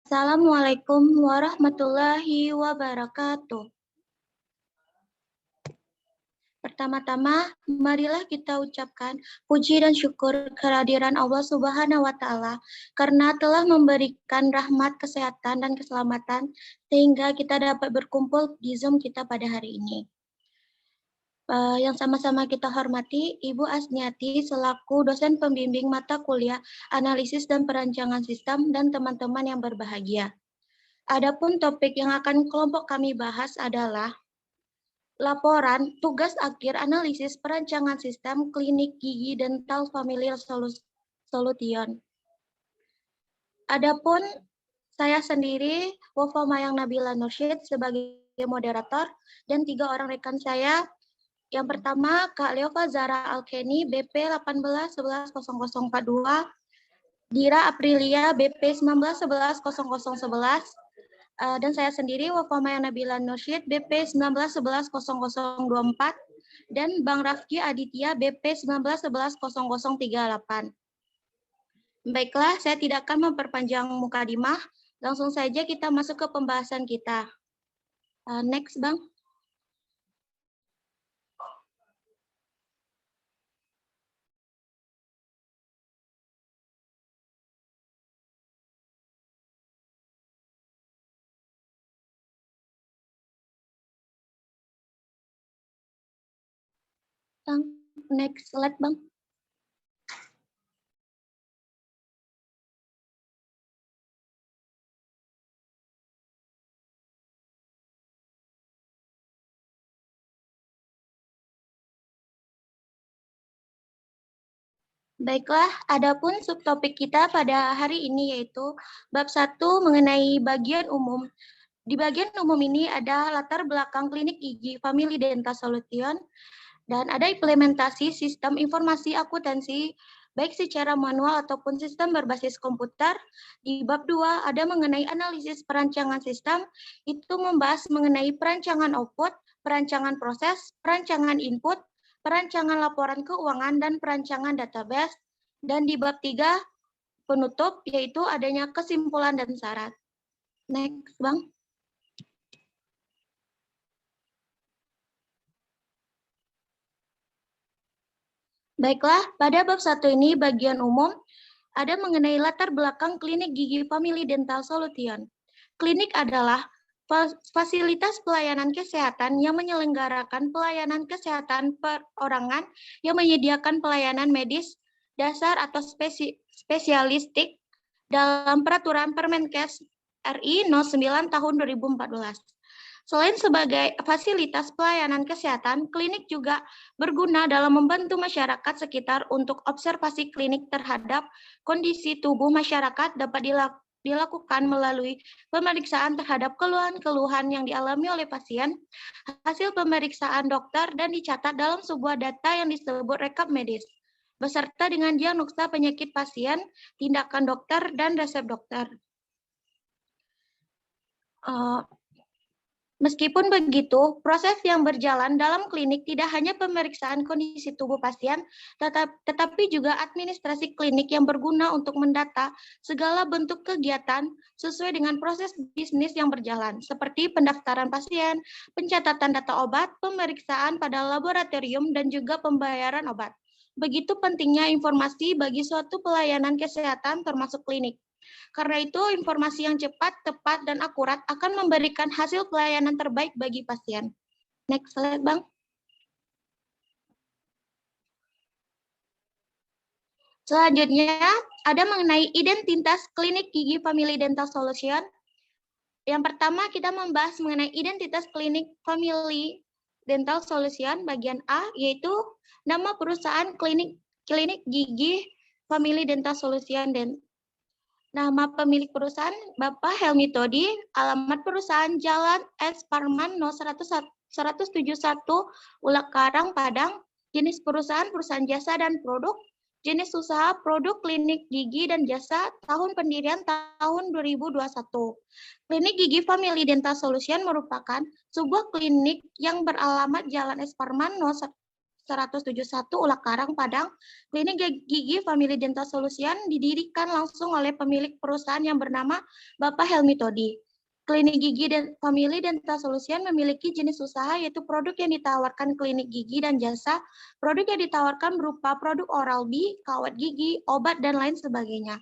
Assalamualaikum warahmatullahi wabarakatuh. Pertama-tama, marilah kita ucapkan puji dan syukur kehadiran Allah Subhanahu wa Ta'ala karena telah memberikan rahmat, kesehatan, dan keselamatan sehingga kita dapat berkumpul di Zoom kita pada hari ini. Yang sama-sama kita hormati Ibu Asniati selaku dosen pembimbing mata kuliah analisis dan perancangan sistem dan teman-teman yang berbahagia. Adapun topik yang akan kelompok kami bahas adalah laporan tugas akhir analisis perancangan sistem klinik gigi dental familial solution. Adapun saya sendiri, Wafa Mayang Nabila Nursyid sebagai moderator dan 3 orang rekan saya. Yang pertama, Kak Leova Zara Alkeni, BP 18110042, Dira Aprilia, BP 19110011, dan saya sendiri, Wafa Maya Nabila Nursyid, BP 19110024, dan Bang Rafki Aditya, BP 19110038. Baiklah, saya tidak akan memperpanjang mukadimah, langsung saja kita masuk ke pembahasan kita. Next, Bang. Bang, next slide, Bang. Baiklah, adapun subtopik kita pada hari ini yaitu bab 1 mengenai bagian umum. Di bagian umum ini ada latar belakang klinik gigi Family Dental Solution dan ada implementasi sistem informasi akuntansi baik secara manual ataupun sistem berbasis komputer. Di bab 2 ada mengenai analisis perancangan sistem, itu membahas mengenai perancangan output, perancangan proses, perancangan input, perancangan laporan keuangan, dan perancangan database. Dan di bab 3 penutup yaitu adanya kesimpulan dan syarat. Next, Bang. Baiklah, pada bab 1 ini bagian umum ada mengenai latar belakang klinik gigi Family Dental Solution. Klinik adalah fasilitas pelayanan kesehatan yang menyelenggarakan pelayanan kesehatan perorangan yang menyediakan pelayanan medis dasar atau spesialistik dalam peraturan Permenkes RI 09 tahun 2014. Selain sebagai fasilitas pelayanan kesehatan, klinik juga berguna dalam membantu masyarakat sekitar untuk observasi klinik terhadap kondisi tubuh masyarakat dapat dilakukan melalui pemeriksaan terhadap keluhan-keluhan yang dialami oleh pasien, hasil pemeriksaan dokter, dan dicatat dalam sebuah data yang disebut rekap medis, beserta dengan diagnosa penyakit pasien, tindakan dokter, dan resep dokter. Meskipun begitu, proses yang berjalan dalam klinik tidak hanya pemeriksaan kondisi tubuh pasien, tetapi juga administrasi klinik yang berguna untuk mendata segala bentuk kegiatan sesuai dengan proses bisnis yang berjalan, seperti pendaftaran pasien, pencatatan data obat, pemeriksaan pada laboratorium, dan juga pembayaran obat. Begitu pentingnya informasi bagi suatu pelayanan kesehatan termasuk klinik. Karena itu, informasi yang cepat, tepat, dan akurat akan memberikan hasil pelayanan terbaik bagi pasien. Next slide, Bang. Selanjutnya, ada mengenai identitas klinik gigi Family Dental Solution. Yang pertama, kita membahas mengenai identitas klinik Family Dental Solution bagian A, yaitu nama perusahaan klinik gigi Family Dental Solution dan nama pemilik perusahaan Bapak Helmi Todi, alamat perusahaan Jalan S. Parman No 171 Ulak Karang, Padang, jenis perusahaan jasa dan produk, jenis usaha produk klinik gigi dan jasa, tahun pendirian tahun 2021. Klinik Gigi Family Dental Solution merupakan sebuah klinik yang beralamat Jalan S. Parman No 171 Ulak Karang, Padang, Klinik Gigi Family Dental Solution didirikan langsung oleh pemilik perusahaan yang bernama Bapak Helmi Todi. Klinik Gigi Family Dental Solution memiliki jenis usaha yaitu produk yang ditawarkan klinik gigi dan jasa, produk yang ditawarkan berupa produk Oral-B, kawat gigi, obat, dan lain sebagainya.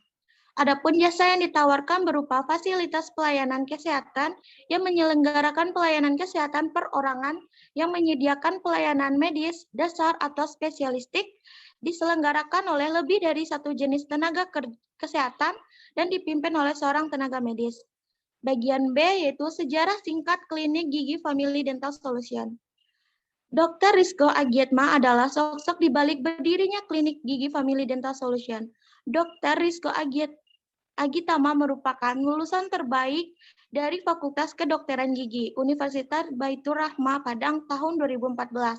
Adapun jasa yang ditawarkan berupa fasilitas pelayanan kesehatan yang menyelenggarakan pelayanan kesehatan perorangan yang menyediakan pelayanan medis, dasar, atau spesialistik, diselenggarakan oleh lebih dari satu jenis tenaga kesehatan dan dipimpin oleh seorang tenaga medis. Bagian B yaitu sejarah singkat klinik gigi Family Dental Solution. Dr. Rizko Agiatma adalah sosok di balik berdirinya klinik gigi Family Dental Solution. Dr. Rizko Agitama merupakan lulusan terbaik dari Fakultas Kedokteran Gigi Universitas Baitur Rahmah Padang tahun 2014.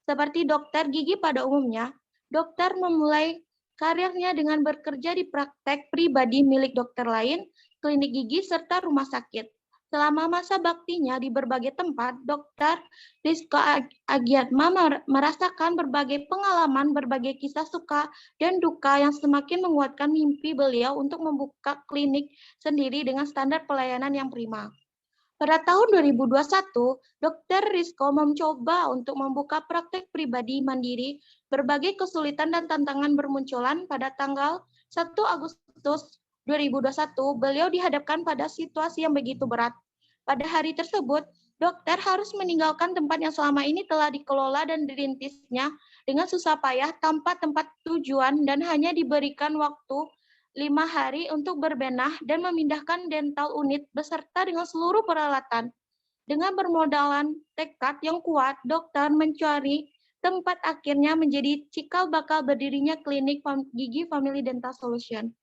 Seperti dokter gigi pada umumnya, dokter memulai karirnya dengan bekerja di praktek pribadi milik dokter lain, klinik gigi, serta rumah sakit. Selama masa baktinya di berbagai tempat, Dr. Rizko Agiatma merasakan berbagai pengalaman, berbagai kisah suka dan duka yang semakin menguatkan mimpi beliau untuk membuka klinik sendiri dengan standar pelayanan yang prima. Pada tahun 2021, Dr. Rizko mencoba untuk membuka praktek pribadi mandiri. Berbagai kesulitan dan tantangan bermunculan pada tanggal 1 Agustus 2021, beliau dihadapkan pada situasi yang begitu berat. Pada hari tersebut, dokter harus meninggalkan tempat yang selama ini telah dikelola dan dirintisnya dengan susah payah tanpa tempat tujuan dan hanya diberikan waktu 5 hari untuk berbenah dan memindahkan dental unit beserta dengan seluruh peralatan. Dengan bermodalan tekad yang kuat, dokter mencari tempat akhirnya menjadi cikal bakal berdirinya klinik gigi Family Dental Solution.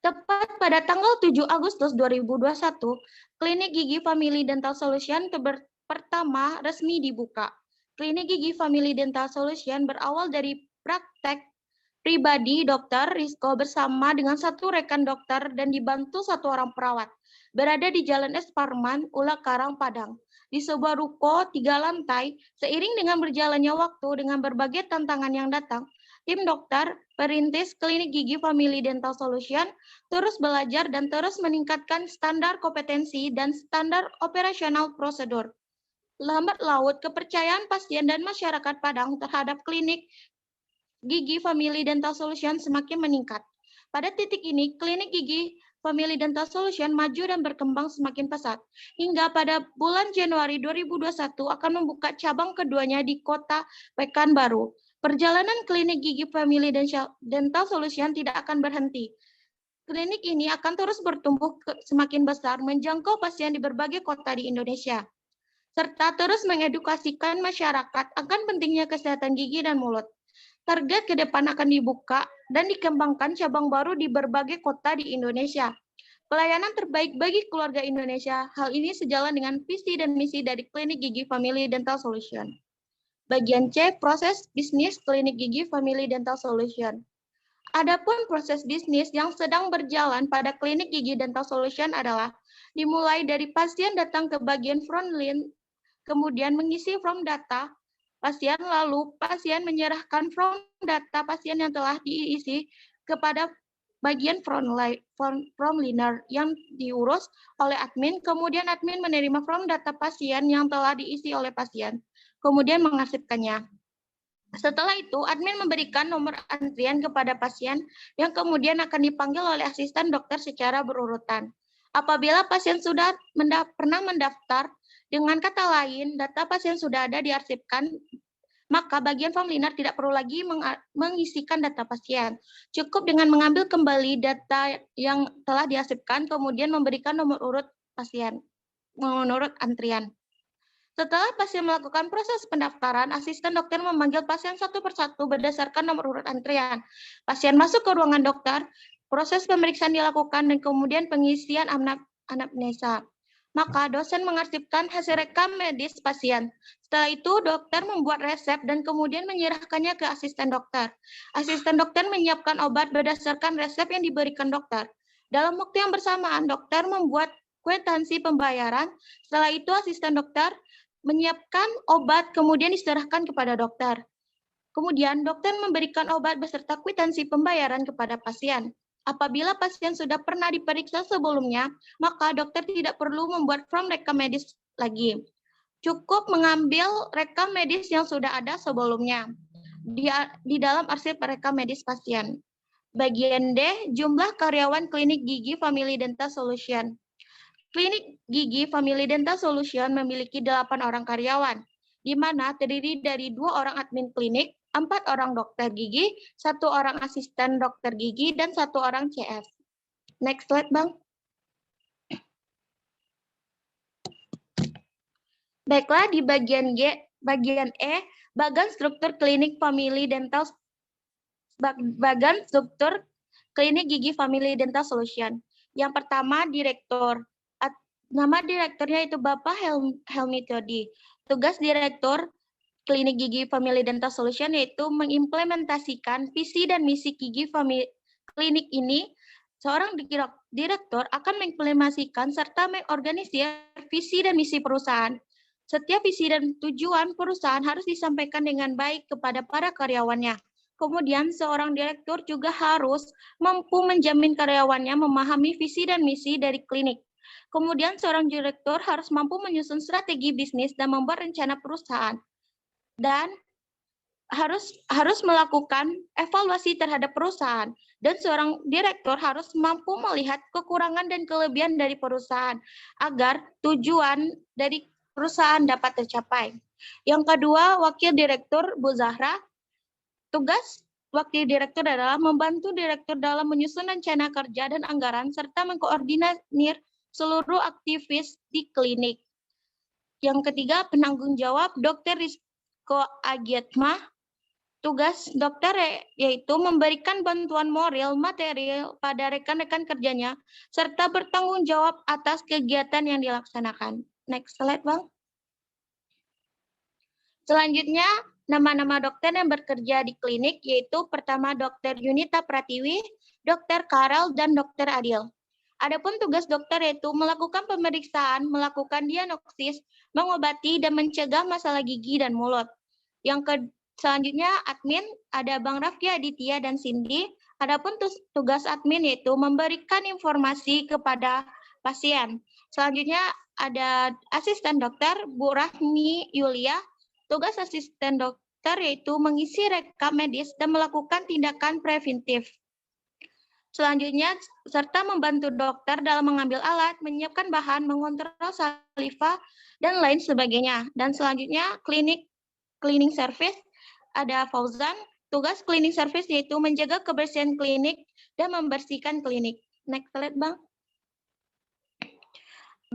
Tepat pada tanggal 7 Agustus 2021, klinik gigi Family Dental Solution pertama resmi dibuka. Klinik gigi Family Dental Solution berawal dari praktek pribadi Dr. Rizko bersama dengan satu rekan dokter dan dibantu satu orang perawat. Berada di Jalan S. Parman, Ulak Karang, Padang. Di sebuah ruko 3 lantai, seiring dengan berjalannya waktu dengan berbagai tantangan yang datang, tim dokter perintis klinik gigi Family Dental Solution terus belajar dan terus meningkatkan standar kompetensi dan standar operasional prosedur. Lambat laut, kepercayaan pasien dan masyarakat Padang terhadap klinik gigi Family Dental Solution semakin meningkat. Pada titik ini, klinik gigi Family Dental Solution maju dan berkembang semakin pesat. Hingga pada bulan Januari 2021 akan membuka cabang keduanya di kota Pekanbaru. Perjalanan klinik gigi Family Dental Solution tidak akan berhenti. Klinik ini akan terus bertumbuh semakin besar, menjangkau pasien di berbagai kota di Indonesia, serta terus mengedukasikan masyarakat akan pentingnya kesehatan gigi dan mulut. Target ke depan akan dibuka dan dikembangkan cabang baru di berbagai kota di Indonesia. Pelayanan terbaik bagi keluarga Indonesia. Hal ini sejalan dengan visi dan misi dari Klinik Gigi Family Dental Solution. Bagian C, proses bisnis Klinik Gigi Family Dental Solution. Adapun proses bisnis yang sedang berjalan pada Klinik Gigi Dental Solution adalah dimulai dari pasien datang ke bagian front line, kemudian mengisi form data pasien, lalu pasien menyerahkan form data pasien yang telah diisi kepada bagian frontliner yang diurus oleh admin, kemudian admin menerima form data pasien yang telah diisi oleh pasien, kemudian mengarsipkannya. Setelah itu, admin memberikan nomor antrian kepada pasien yang kemudian akan dipanggil oleh asisten dokter secara berurutan. Apabila pasien sudah pernah mendaftar, dengan kata lain, data pasien sudah ada diarsipkan, maka bagian formulir tidak perlu lagi mengisikan data pasien. Cukup dengan mengambil kembali data yang telah diarsipkan, kemudian memberikan nomor urut pasien menurut antrian. Setelah pasien melakukan proses pendaftaran, asisten dokter memanggil pasien satu persatu berdasarkan nomor urut antrian. Pasien masuk ke ruangan dokter, proses pemeriksaan dilakukan dan kemudian pengisian anamnesa. Maka dosen mengarsipkan hasil rekam medis pasien. Setelah itu, dokter membuat resep dan kemudian menyerahkannya ke asisten dokter. Asisten dokter menyiapkan obat berdasarkan resep yang diberikan dokter. Dalam waktu yang bersamaan, dokter membuat kwitansi pembayaran. Setelah itu, asisten dokter menyiapkan obat kemudian diserahkan kepada dokter. Kemudian, dokter memberikan obat beserta kwitansi pembayaran kepada pasien. Apabila pasien sudah pernah diperiksa sebelumnya, maka dokter tidak perlu membuat form rekam medis lagi. Cukup mengambil rekam medis yang sudah ada sebelumnya di dalam arsip rekam medis pasien. Bagian D, jumlah karyawan klinik gigi Family Dental Solution. Klinik gigi Family Dental Solution memiliki 8 orang karyawan, di mana terdiri dari 2 orang admin klinik, 4 orang dokter gigi, 1 orang asisten dokter gigi, dan 1 orang CS. Next slide, Bang. Baiklah, di bagian E, bagan struktur klinik Family Dental struktur klinik gigi Family Dental Solution. Yang pertama, direktur. Nama direkturnya itu Bapak Helmi Todi. Tugas direktur klinik gigi Family Dental Solution yaitu mengimplementasikan visi dan misi gigi klinik ini. Seorang direktur akan mengimplementasikan serta mengorganisir visi dan misi perusahaan. Setiap visi dan tujuan perusahaan harus disampaikan dengan baik kepada para karyawannya. Kemudian seorang direktur juga harus mampu menjamin karyawannya memahami visi dan misi dari klinik. Kemudian seorang direktur harus mampu menyusun strategi bisnis dan membuat rencana perusahaan. Dan harus melakukan evaluasi terhadap perusahaan. Dan seorang direktur harus mampu melihat kekurangan dan kelebihan dari perusahaan agar tujuan dari perusahaan dapat tercapai. Yang kedua, wakil direktur Bu Zahra. Tugas wakil direktur adalah membantu direktur dalam menyusun rencana kerja dan anggaran serta mengkoordinir seluruh aktivis di klinik. Yang ketiga, penanggung jawab Dr. Rizko Agiatma. Tugas dokter yaitu memberikan bantuan moral material pada rekan-rekan kerjanya serta bertanggung jawab atas kegiatan yang dilaksanakan. Next slide, Bang. Selanjutnya, nama-nama dokter yang bekerja di klinik yaitu pertama Dr. Yunita Pratiwi, Dr. Karel, dan Dr. Adil. Adapun tugas dokter yaitu melakukan pemeriksaan, melakukan diagnosis, mengobati, dan mencegah masalah gigi dan mulut. Selanjutnya, admin ada Bang Rafki Aditya dan Cindy. Adapun tugas admin yaitu memberikan informasi kepada pasien. Selanjutnya ada asisten dokter Bu Rahmi Yulia. Tugas asisten dokter yaitu mengisi rekam medis dan melakukan tindakan preventif. Selanjutnya, serta membantu dokter dalam mengambil alat, menyiapkan bahan, mengontrol saliva, dan lain sebagainya. Dan selanjutnya, cleaning service, ada Fauzan. Tugas cleaning service yaitu menjaga kebersihan klinik dan membersihkan klinik. Next slide, Bang.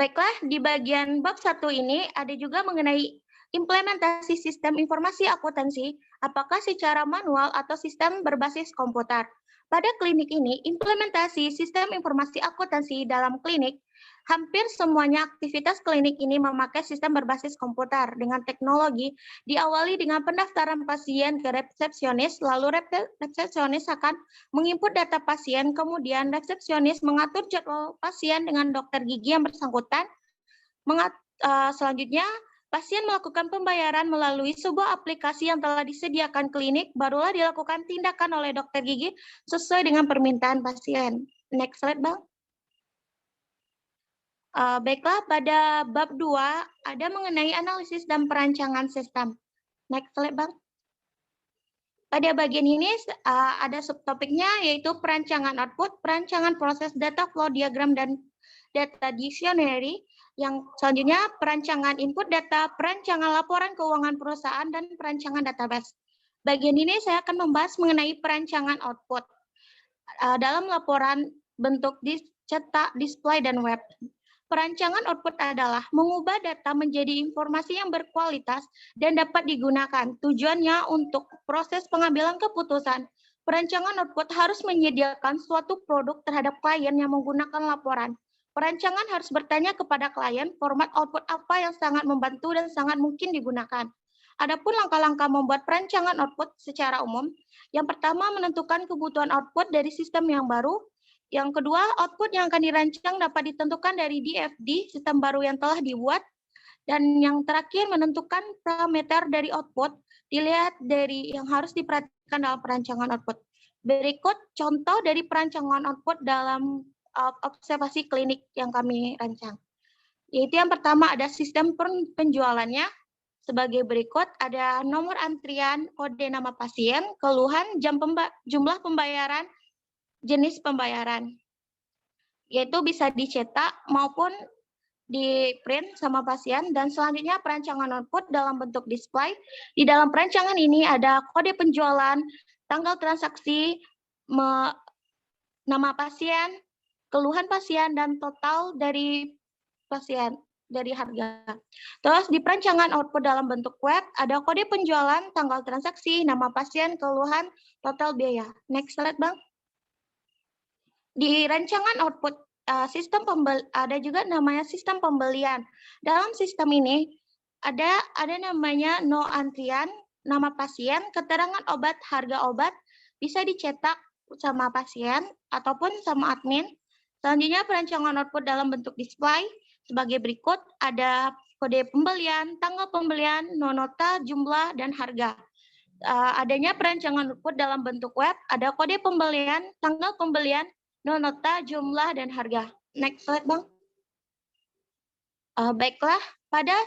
Baiklah, di bagian bab 1 ini ada juga mengenai implementasi sistem informasi akuntansi, apakah secara manual atau sistem berbasis komputer. Pada klinik ini, implementasi sistem informasi akuntansi dalam klinik, hampir semuanya aktivitas klinik ini memakai sistem berbasis komputer dengan teknologi diawali dengan pendaftaran pasien ke resepsionis, lalu resepsionis akan menginput data pasien, kemudian resepsionis mengatur jadwal pasien dengan dokter gigi yang bersangkutan. Selanjutnya, pasien melakukan pembayaran melalui sebuah aplikasi yang telah disediakan klinik, barulah dilakukan tindakan oleh dokter gigi sesuai dengan permintaan pasien. Next slide, Bang. Baiklah, pada bab 2 ada mengenai analisis dan perancangan sistem. Next slide, Bang. Pada bagian ini ada subtopiknya yaitu perancangan output, perancangan proses data flow diagram dan data dictionary. Yang selanjutnya perancangan input data, perancangan laporan keuangan perusahaan, dan perancangan database. Bagian ini saya akan membahas mengenai perancangan output dalam laporan bentuk cetak, display, dan web. Perancangan output adalah mengubah data menjadi informasi yang berkualitas dan dapat digunakan. Tujuannya untuk proses pengambilan keputusan. Perancangan output harus menyediakan suatu produk terhadap klien yang menggunakan laporan. Perancangan harus bertanya kepada klien format output apa yang sangat membantu dan sangat mungkin digunakan. Adapun langkah-langkah membuat perancangan output secara umum, yang pertama menentukan kebutuhan output dari sistem yang baru. Yang kedua, output yang akan dirancang dapat ditentukan dari DFD, sistem baru yang telah dibuat. Dan yang terakhir, menentukan parameter dari output dilihat dari yang harus diperhatikan dalam perancangan output. Berikut contoh dari perancangan output dalam observasi klinik yang kami rancang. Yaitu yang pertama ada sistem penjualannya. Sebagai berikut ada nomor antrian, kode nama pasien, keluhan, jumlah pembayaran, jenis pembayaran. Yaitu bisa dicetak maupun di print sama pasien, dan selanjutnya perancangan output dalam bentuk display. Di dalam perancangan ini ada kode penjualan, tanggal transaksi, nama pasien, keluhan pasien, dan total dari pasien dari harga. Terus di perancangan output dalam bentuk web ada kode penjualan, tanggal transaksi, nama pasien, keluhan, total biaya. Next slide, Bang. Di rancangan output sistem ada juga namanya sistem pembelian. Dalam sistem ini ada namanya no antrian, nama pasien, keterangan obat, harga obat, bisa dicetak sama pasien ataupun sama admin. Selanjutnya perancangan output dalam bentuk display sebagai berikut, ada kode pembelian, tanggal pembelian, no nota, jumlah, dan harga. Adanya perancangan output dalam bentuk web, ada kode pembelian, tanggal pembelian, no nota, jumlah, dan harga. Next slide, Bang. Baiklah, pada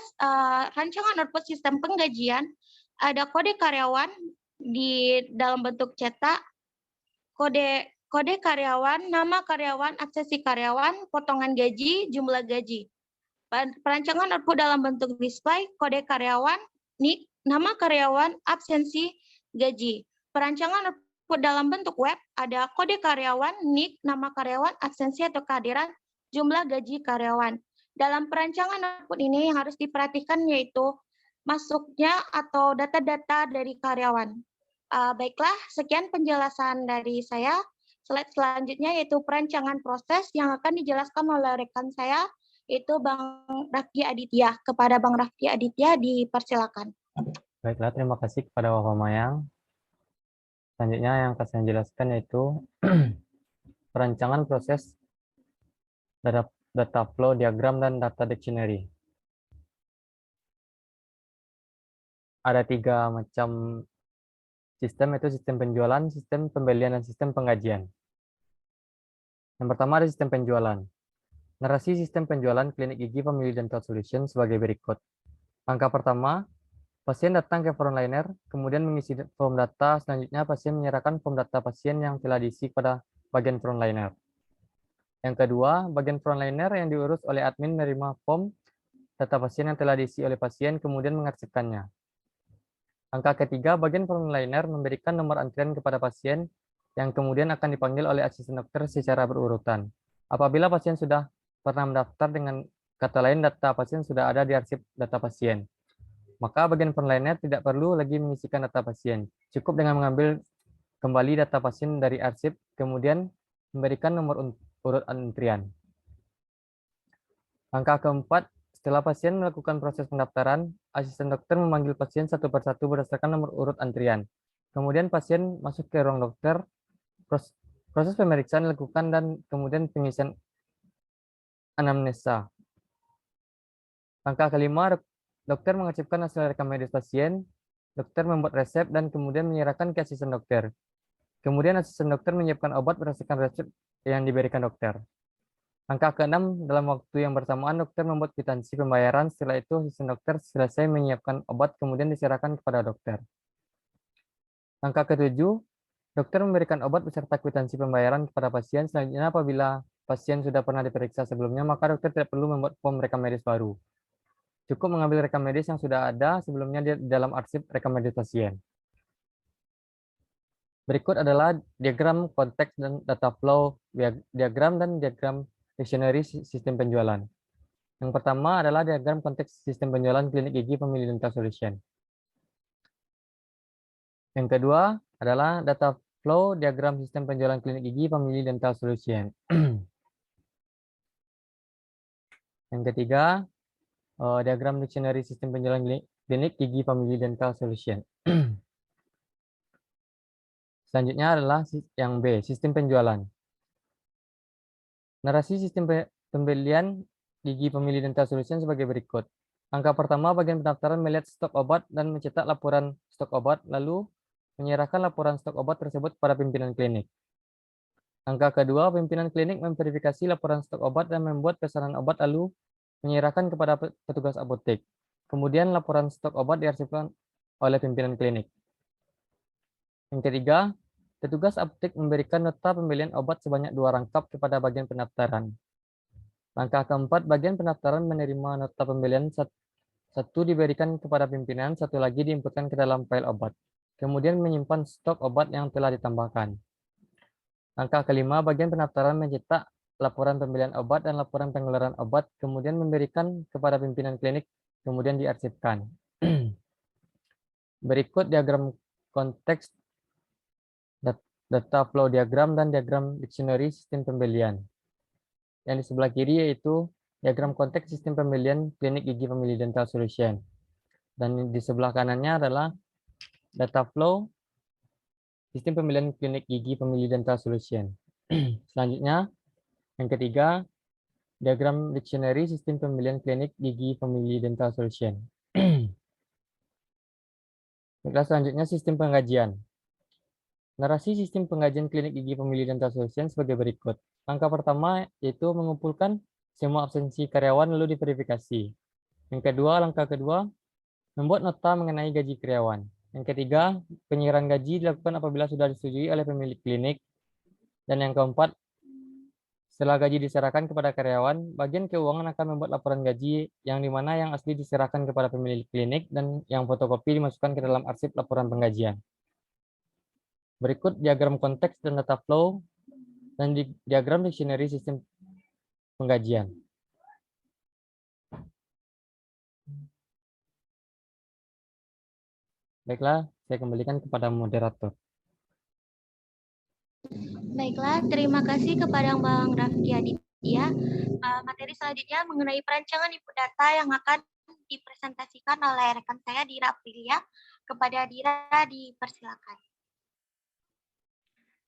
rancangan output sistem penggajian, ada kode karyawan di dalam bentuk cetak, kode karyawan, nama karyawan, aksesi karyawan, potongan gaji, jumlah gaji. Perancangan output dalam bentuk display, kode karyawan, NIK, nama karyawan, absensi, gaji. Perancangan output dalam bentuk web, ada kode karyawan, NIK, nama karyawan, absensi atau kehadiran, jumlah gaji karyawan. Dalam perancangan output ini yang harus diperhatikan yaitu masuknya atau data-data dari karyawan. Baiklah, sekian penjelasan dari saya. Slide selanjutnya yaitu perancangan proses yang akan dijelaskan oleh rekan saya, yaitu Bang Rafki Aditya. Kepada Bang Rafki Aditya dipersilakan. Baiklah, terima kasih kepada Bapak Mayang. Selanjutnya yang akan saya jelaskan yaitu perancangan proses data flow diagram dan data dictionary. Ada 3 macam sistem, yaitu sistem penjualan, sistem pembelian, dan sistem penggajian. Yang pertama ada sistem penjualan. Narasi sistem penjualan klinik gigi Family Dental Solution sebagai berikut. Langkah pertama, pasien datang ke frontliner, kemudian mengisi form data. Selanjutnya, pasien menyerahkan form data pasien yang telah diisi pada bagian frontliner. Yang kedua, bagian frontliner yang diurus oleh admin menerima form data pasien yang telah diisi oleh pasien, kemudian mengarsipkannya. Langkah ketiga, bagian frontliner memberikan nomor antrian kepada pasien yang kemudian akan dipanggil oleh asisten dokter secara berurutan. Apabila pasien sudah pernah mendaftar, dengan kata lain data pasien sudah ada di arsip data pasien, maka bagian frontliner tidak perlu lagi mengisikan data pasien. Cukup dengan mengambil kembali data pasien dari arsip, kemudian memberikan nomor urut antrian. Langkah keempat, setelah pasien melakukan proses pendaftaran, asisten dokter memanggil pasien satu persatu berdasarkan nomor urut antrian. Kemudian pasien masuk ke ruang dokter, proses pemeriksaan dilakukan, dan kemudian pengisian anamnesa. Langkah kelima, dokter mengarsipkan hasil rekam medis pasien, dokter membuat resep, dan kemudian menyerahkan ke asisten dokter. Kemudian asisten dokter menyiapkan obat berdasarkan resep yang diberikan dokter. Langkah keenam, dalam waktu yang bersamaan dokter membuat kwitansi pembayaran. Setelah itu asisten dokter selesai menyiapkan obat, kemudian diserahkan kepada dokter. Langkah ketujuh, dokter memberikan obat beserta kwitansi pembayaran kepada pasien. Selanjutnya, apabila pasien sudah pernah diperiksa sebelumnya, maka dokter tidak perlu membuat form rekam medis baru. Cukup mengambil rekam medis yang sudah ada sebelumnya di dalam arsip rekam medis pasien. Berikut adalah diagram konteks dan data flow diagram dan diagram dictionary sistem penjualan. Yang pertama adalah diagram konteks sistem penjualan klinik gigi Family Dental Solution. Yang kedua adalah data flow diagram sistem penjualan klinik gigi Family Dental Solution. Yang ketiga, diagram dictionary sistem penjualan klinik gigi Family Dental Solution. Selanjutnya adalah yang B, sistem penjualan. Narasi sistem pembelian gigi Family Dental Solution sebagai berikut. Langkah pertama, bagian pendaftaran melihat stok obat dan mencetak laporan stok obat, lalu menyerahkan laporan stok obat tersebut kepada pimpinan klinik. Langkah kedua, pimpinan klinik memverifikasi laporan stok obat dan membuat pesanan obat lalu menyerahkan kepada petugas apotek. Kemudian laporan stok obat diarsipkan oleh pimpinan klinik. Yang ketiga, petugas apotek memberikan nota pembelian obat sebanyak 2 rangkap kepada bagian pendaftaran. Langkah keempat, bagian pendaftaran menerima nota pembelian satu diberikan kepada pimpinan, satu lagi diinputkan ke dalam file obat. Kemudian menyimpan stok obat yang telah ditambahkan. Langkah kelima, bagian pendaftaran mencetak laporan pembelian obat dan laporan pengeluaran obat, kemudian memberikan kepada pimpinan klinik, kemudian diarsipkan. Berikut diagram konteks, data flow diagram, dan diagram dictionary sistem pembelian. Yang di sebelah kiri yaitu diagram konteks sistem pembelian klinik gigi Family Dental Solution. Dan di sebelah kanannya adalah data flow sistem pembelian klinik gigi Family Dental Solution. Selanjutnya, yang ketiga, diagram dictionary sistem pembelian klinik gigi Family Dental Solution. Baiklah, selanjutnya sistem penggajian. Narasi sistem penggajian klinik gigi Family Dental Solution sebagai berikut. Langkah pertama yaitu mengumpulkan semua absensi karyawan lalu diverifikasi. Langkah kedua, membuat nota mengenai gaji karyawan. Yang ketiga, penyerahan gaji dilakukan apabila sudah disetujui oleh pemilik klinik. Dan yang keempat, setelah gaji diserahkan kepada karyawan, bagian keuangan akan membuat laporan gaji yang dimana yang asli diserahkan kepada pemilik klinik dan yang fotokopi dimasukkan ke dalam arsip laporan penggajian. Berikut diagram konteks dan data flow dan diagram dictionary sistem penggajian. Baiklah, saya kembalikan kepada moderator. Baiklah, terima kasih kepada Bang Rafki Aditya. Materi selanjutnya mengenai perancangan input data yang akan dipresentasikan oleh rekan saya Dira Aprilia. Kepada Dira dipersilakan.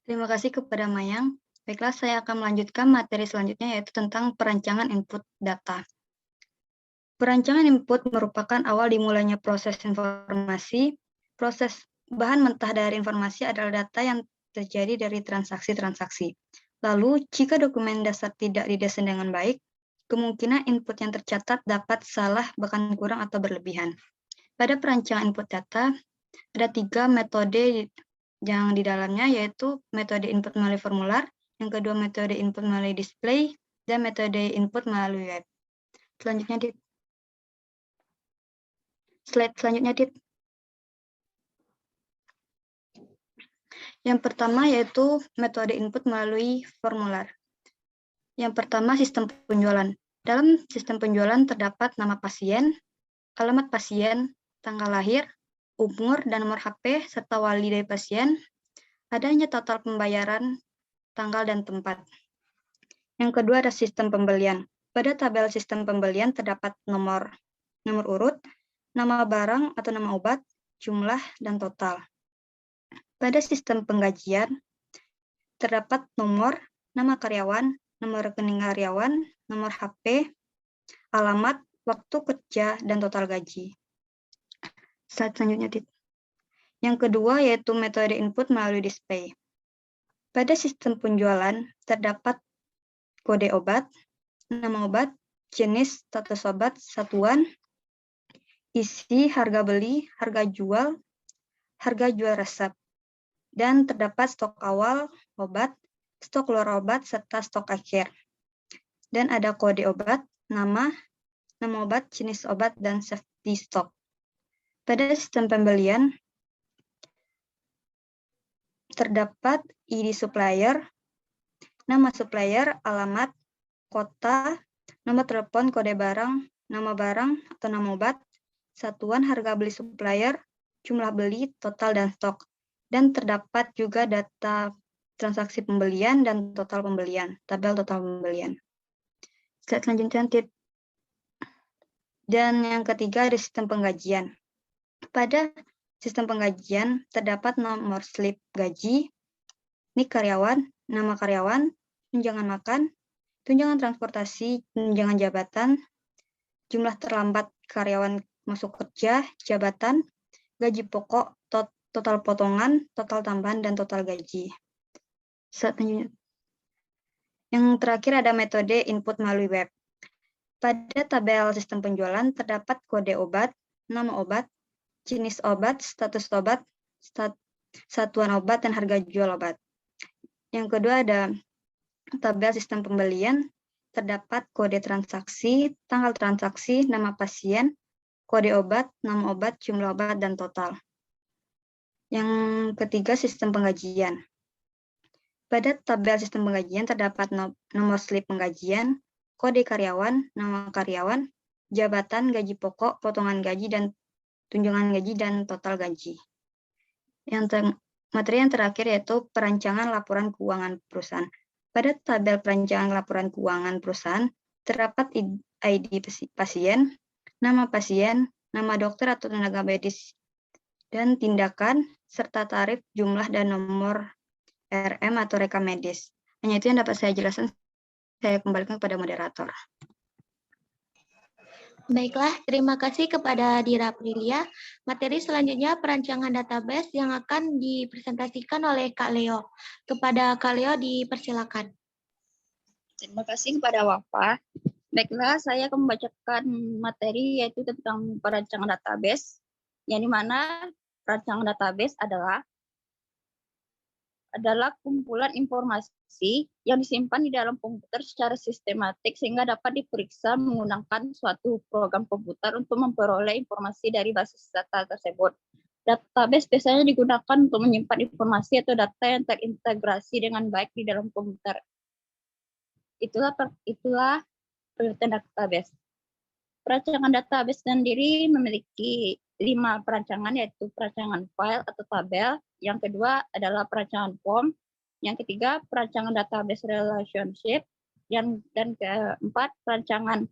Terima kasih kepada Mayang. Baiklah, saya akan melanjutkan materi selanjutnya yaitu tentang perancangan input data. Perancangan input merupakan awal dimulainya proses informasi. Proses bahan mentah dari informasi adalah data yang terjadi dari transaksi-transaksi. Lalu, jika dokumen dasar tidak didesain dengan baik, kemungkinan input yang tercatat dapat salah, bahkan kurang atau berlebihan. Pada perancangan input data, ada 3 metode yang di dalamnya, yaitu metode input melalui formular, yang kedua metode input melalui display, dan metode input melalui web. Selanjutnya, Dit. Slide selanjutnya, Dit. Yang pertama yaitu metode input melalui formular. Yang pertama, sistem penjualan. Dalam sistem penjualan terdapat nama pasien, alamat pasien, tanggal lahir, umur, dan nomor HP, serta wali dari pasien, adanya total pembayaran, tanggal, dan tempat. Yang kedua ada sistem pembelian. Pada tabel sistem pembelian terdapat nomor urut, nama barang atau nama obat, jumlah, dan total. Pada sistem penggajian, terdapat nomor, nama karyawan, nomor rekening karyawan, nomor HP, alamat, waktu kerja, dan total gaji. Slide selanjutnya, Dit. Yang kedua yaitu metode input melalui display. Pada sistem penjualan, terdapat kode obat, nama obat, jenis, status obat, satuan, isi, harga beli, harga jual resep. Dan terdapat stok awal obat, stok keluar obat, serta stok akhir. Dan ada kode obat, nama obat, jenis obat, dan safety stock. Pada sistem pembelian, terdapat ID supplier, nama supplier, alamat, kota, nomor telepon, kode barang, nama barang atau nama obat, satuan harga beli supplier, jumlah beli, total, dan stok. Dan terdapat juga data transaksi pembelian dan total pembelian, tabel total pembelian. Slide selanjutnya. Dan yang ketiga ada sistem penggajian. Pada sistem penggajian terdapat nomor slip gaji, nik karyawan, nama karyawan, tunjangan makan, tunjangan transportasi, tunjangan jabatan, jumlah terlambat karyawan masuk kerja, jabatan, gaji pokok, total potongan, total tambahan, dan total gaji. Selanjutnya, yang terakhir ada metode input melalui web. Pada tabel sistem penjualan terdapat kode obat, nama obat, jenis obat, status obat, satuan obat, dan harga jual obat. Yang kedua ada tabel sistem pembelian, terdapat kode transaksi, tanggal transaksi, nama pasien, kode obat, nama obat, jumlah obat, dan total. Yang ketiga sistem penggajian. Pada tabel sistem penggajian terdapat nomor slip penggajian, kode karyawan, nama karyawan, jabatan, gaji pokok, potongan gaji, dan tunjangan gaji, dan total gaji. Materi yang terakhir yaitu perancangan laporan keuangan perusahaan. Pada tabel perancangan laporan keuangan perusahaan, terdapat ID pasien, nama dokter atau tenaga medis, dan tindakan, serta tarif, jumlah, dan nomor RM atau rekam medis. Hanya itu yang dapat saya jelaskan. Saya kembalikan kepada moderator. Baiklah, terima kasih kepada Dira Aprilia. Materi selanjutnya perancangan database yang akan dipresentasikan oleh Kak Leo. Kepada Kak Leo dipersilakan. Terima kasih kepada Wafa. Baiklah, saya akan membacakan materi yaitu tentang perancangan database, yang dimana perancangan database adalah kumpulan informasi yang disimpan di dalam komputer secara sistematik sehingga dapat diperiksa menggunakan suatu program komputer untuk memperoleh informasi dari basis data tersebut. Database biasanya digunakan untuk menyimpan informasi atau data yang terintegrasi dengan baik di dalam komputer. Itulah pengertian database. Perancangan database sendiri memiliki 5 perancangan, yaitu perancangan file atau tabel. Yang kedua adalah perancangan form. Yang ketiga, perancangan database relationship. Dan keempat, perancangan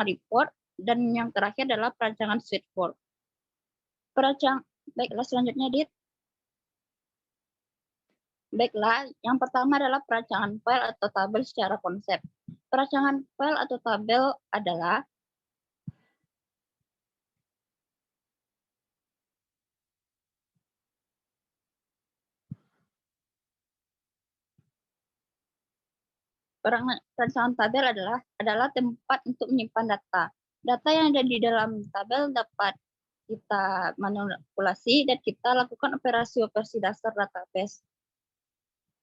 report. Dan yang terakhir adalah perancangan switchboard. Baiklah, selanjutnya, Dit. Baiklah, yang pertama adalah perancangan file atau tabel secara konsep. Perancangan file atau tabel adalah perancangan tabel adalah tempat untuk menyimpan data. Data yang ada di dalam tabel dapat kita manipulasi dan kita lakukan operasi-operasi dasar database.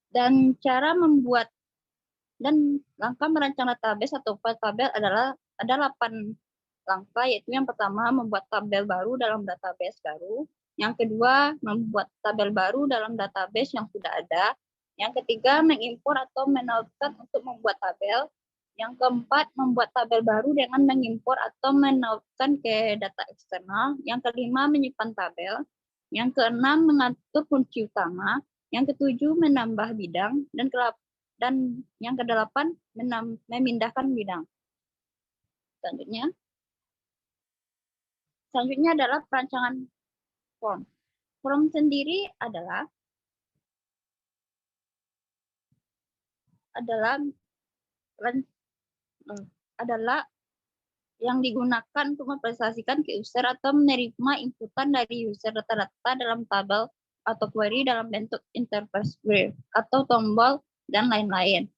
Dan langkah merancang database atau file tabel ada 8 langkah, yaitu yang pertama membuat tabel baru dalam database baru, yang kedua membuat tabel baru dalam database yang sudah ada, yang ketiga mengimpor atau menautkan untuk membuat tabel, yang keempat membuat tabel baru dengan mengimpor atau menautkan ke data eksternal, yang kelima menyimpan tabel, yang keenam mengatur kunci utama, yang ketujuh menambah bidang, dan yang kedelapan memindahkan bidang. Selanjutnya adalah perancangan form. Form sendiri adalah yang digunakan untuk mempresentasikan ke user atau menerima inputan dari user data-data dalam tabel atau query dalam bentuk interface grid atau tombol dan lain-lain.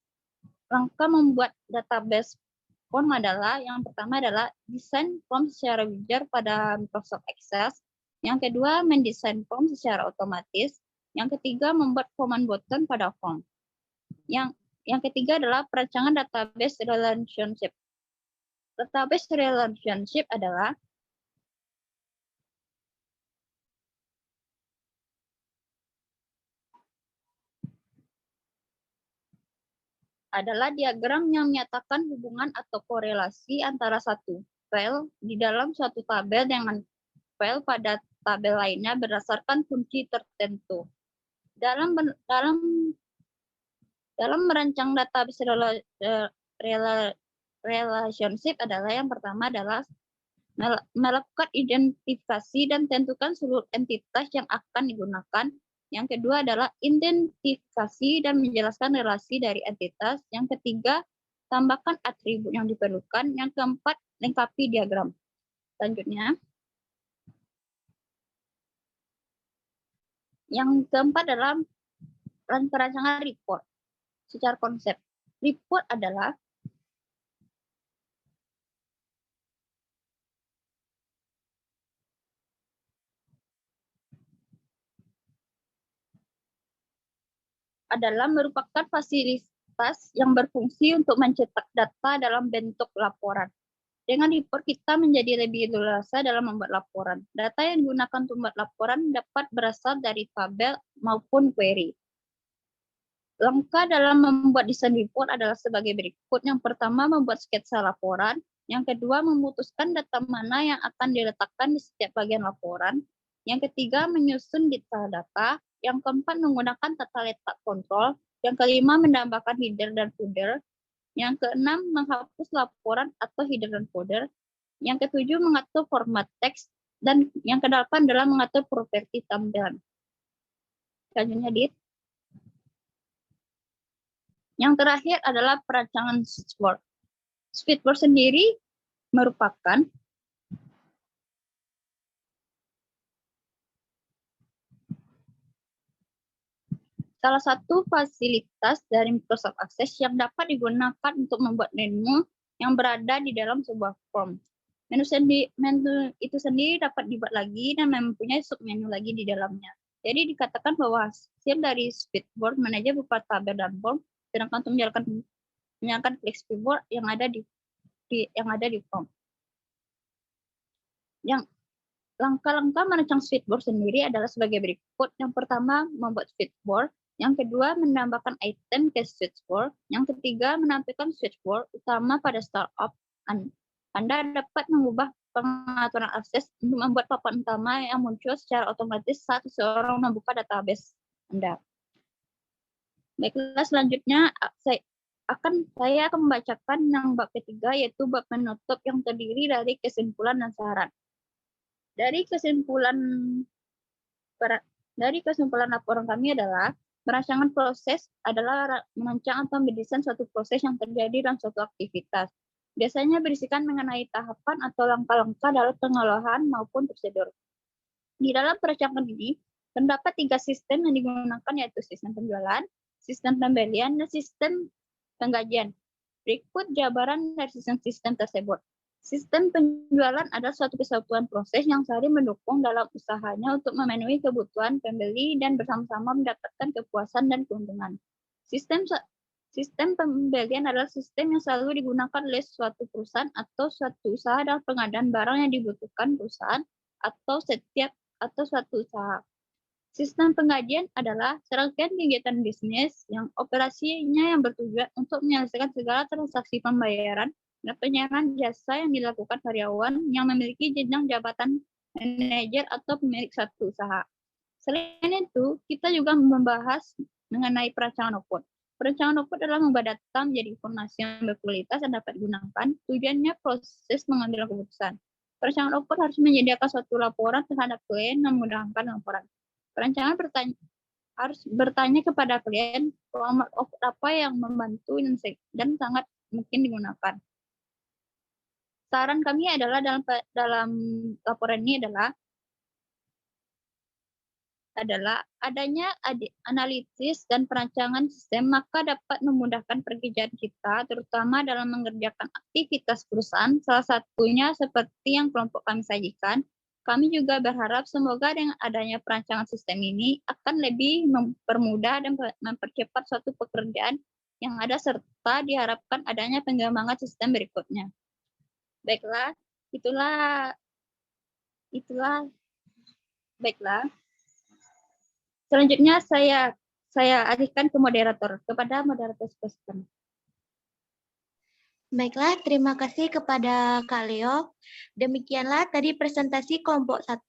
Langkah membuat database form adalah yang pertama adalah desain form secara wizard pada Microsoft Access. Yang kedua, mendesain form secara otomatis. Yang ketiga, membuat command button pada form. Yang ketiga adalah perancangan database relationship. Database relationship adalah diagram yang menyatakan hubungan atau korelasi antara satu file di dalam suatu tabel dengan file pada tabel lainnya berdasarkan kunci tertentu. Dalam merancang database relationship adalah yang pertama adalah melakukan identifikasi dan tentukan seluruh entitas yang akan digunakan. Yang kedua adalah identifikasi dan menjelaskan relasi dari entitas. Yang ketiga, tambahkan atribut yang diperlukan. Yang keempat, lengkapi diagram. Selanjutnya, Yang keempat adalah perancangan report. Secara konsep, report adalah merupakan fasilitas yang berfungsi untuk mencetak data dalam bentuk laporan. Dengan report, kita menjadi lebih leluasa dalam membuat laporan. Data yang digunakan untuk membuat laporan dapat berasal dari tabel maupun query. Langkah dalam membuat desain report adalah sebagai berikut. Yang pertama, membuat sketsa laporan. Yang kedua, memutuskan data mana yang akan diletakkan di setiap bagian laporan. Yang ketiga, menyusun detail data. Yang keempat, menggunakan tata letak kontrol. Yang kelima, menambahkan header dan footer. Yang keenam, menghapus laporan atau header dan footer. Yang ketujuh, mengatur format teks. Dan yang kedelapan adalah mengatur properti tampilan. Selanjutnya, Dit. Yang terakhir adalah perancangan switchboard. Switchboard sendiri merupakan salah satu fasilitas dari Microsoft Access yang dapat digunakan untuk membuat menu yang berada di dalam sebuah form. Menu itu sendiri dapat dibuat lagi dan mempunyai submenu lagi di dalamnya. Jadi dikatakan bahwa hasil dari switchboard manajer berupa tabel dan form, sedangkan untuk menjalankan switchboard yang ada di form. Yang langkah-langkah merancang switchboard sendiri adalah sebagai berikut. Yang pertama, membuat switchboard. Yang kedua, menambahkan item ke switchboard. Yang ketiga, menampilkan switchboard utama pada startup. Anda dapat mengubah pengaturan akses untuk membuat papan utama yang muncul secara otomatis saat seseorang membuka database Anda. Baiklah, selanjutnya saya akan membacakan yang bab ketiga, yaitu bab penutup yang terdiri dari kesimpulan dan saran. Dari kesimpulan laporan kami adalah perancangan proses adalah merancang atau mendesain suatu proses yang terjadi dalam suatu aktivitas. Biasanya berisikan mengenai tahapan atau langkah-langkah dalam pengolahan maupun prosedur. Di dalam perancangan ini terdapat 3 sistem yang digunakan, yaitu sistem penjualan, sistem pembelian, dan sistem penggajian. Berikut jabaran dari sistem tersebut. Sistem penjualan adalah suatu kesatuan proses yang saling mendukung dalam usahanya untuk memenuhi kebutuhan pembeli dan bersama-sama mendapatkan kepuasan dan keuntungan. Sistem pembelian adalah sistem yang selalu digunakan oleh suatu perusahaan atau suatu usaha dalam pengadaan barang yang dibutuhkan perusahaan atau suatu usaha. Sistem penggajian adalah serangkaian kegiatan bisnis yang operasinya yang bertujuan untuk menyelesaikan segala transaksi pembayaran dan penyaluran jasa yang dilakukan karyawan yang memiliki jenjang jabatan manajer atau pemilik satu usaha. Selain itu, kita juga membahas mengenai perancangan output. Perancangan output adalah membuat data menjadi informasi yang berkualitas dan dapat digunakan. Tujuannya proses mengambil keputusan. Perancangan output harus menyediakan suatu laporan terhadap klien dan memudahkan laporan. Perancangan harus bertanya kepada klien format output apa yang membantu dan sangat mungkin digunakan. Saran kami adalah dalam laporan ini adalah adanya analisis dan perancangan sistem, maka dapat memudahkan pekerjaan kita, terutama dalam mengerjakan aktivitas perusahaan, salah satunya seperti yang kelompok kami sajikan. Kami juga berharap semoga dengan adanya perancangan sistem ini akan lebih mempermudah dan mempercepat suatu pekerjaan yang ada, serta diharapkan adanya pengembangan sistem berikutnya. Baiklah, baiklah. Selanjutnya saya alihkan ke kepada moderator sistem. Baiklah, terima kasih kepada Kak Leo. Demikianlah tadi presentasi kelompok 1.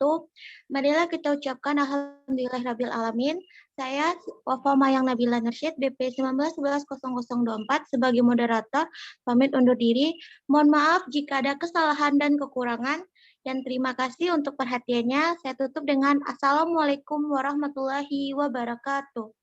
Marilah kita ucapkan Alhamdulillahirabbil alamin. Saya Wafa Mayang Nabila Nursyid, BP 19110024 sebagai moderator, pamit undur diri. Mohon maaf jika ada kesalahan dan kekurangan. Dan terima kasih untuk perhatiannya. Saya tutup dengan Assalamualaikum warahmatullahi wabarakatuh.